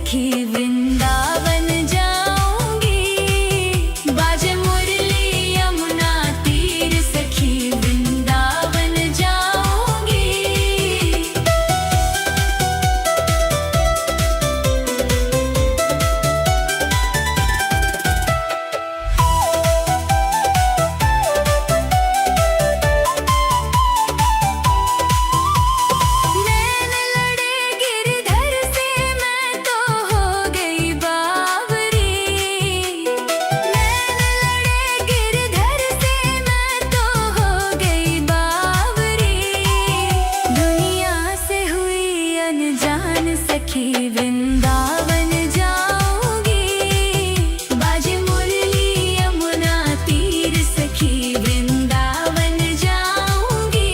सखी वृंदावन जाऊंगी। बाजे मुरली यमुना तीर सखी वृंदावन जाऊंगी। नैन लड़े गिरधर से मैं तो हो गई बावरी। नैन लड़े गिरधर से मैं तो हो गई बावरी। दुनिया से हुई अनजान सखी वृंदावन जाऊंगी। बाजे मुरली यमुना तीर सखी वृंदावन जाऊंगी।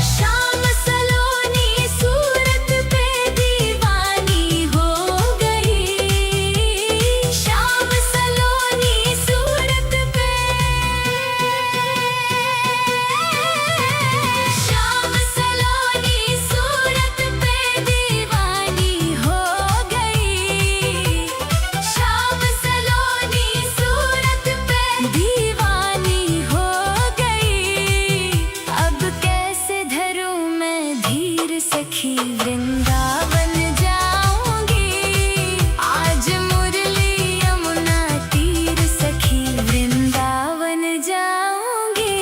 शाम सलोनी सूरत पे दीवानी हो गई। शाम सलोनी सूरत पे। शाम सलोनी सूरत पे दीवानी हो गई। शाम सलोनी सूरत पे दीवानी हो गई। अब कैसे धरूं मैं धीर सखी वृंदावन जाऊंगी। आज मुरली यमुना तीर सखी वृंदावन जाऊंगी।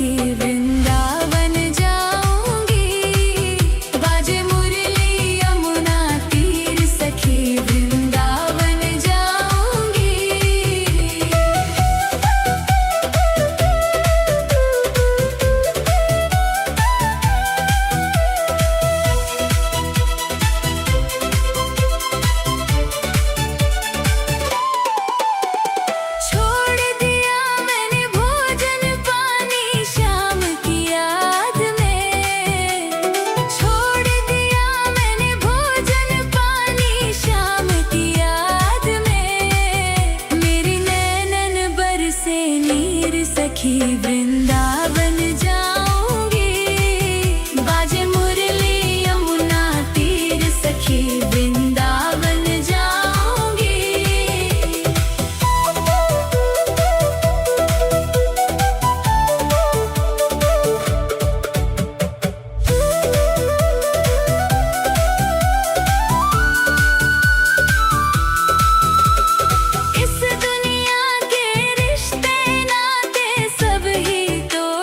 सखी वृंदावन जाऊंगी। बाजे मुरली यमुना तीर सखी वृंदावन जाऊंगी। छोड़ दिया मैंने भोजन पानी शाम की याद में। छोड़ दिया मैंने भोजन पानी शाम की याद में। मेरी नैनन बरसे नीर सखी वृंदावन जाऊंगी। बाजे मुरली यमुना तीर सखी वृंदावन जाऊंगी। इस दुनिया के रिश्ते नाते सब ही तोड़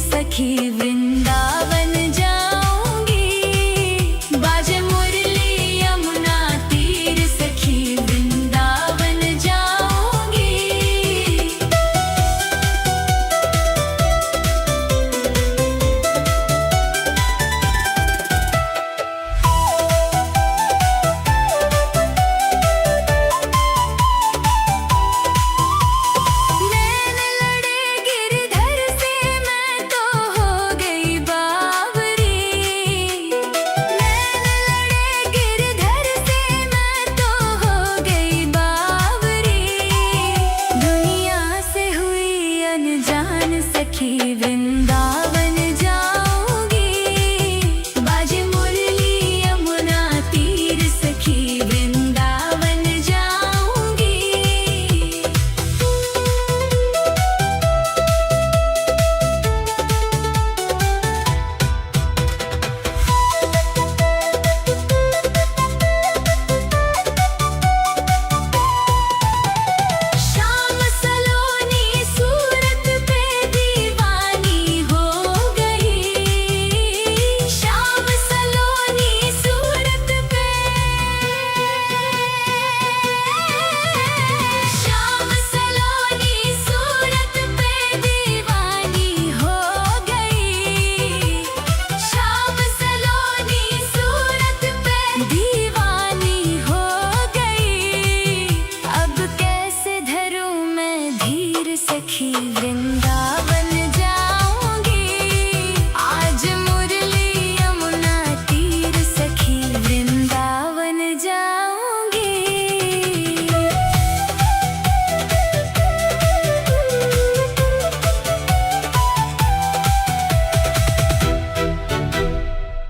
सखी वृंदावन जाऊंगी। बाजे मुरली यमुना तीर सखी वृंदावन जाऊंगी। नैन लड़े गिरधर से मैं तो हो गई बावरी। नैन लड़े गिरधर से मैं तो हो गई बावरी। दुनिया से हुई अनजान सखी वृंदावन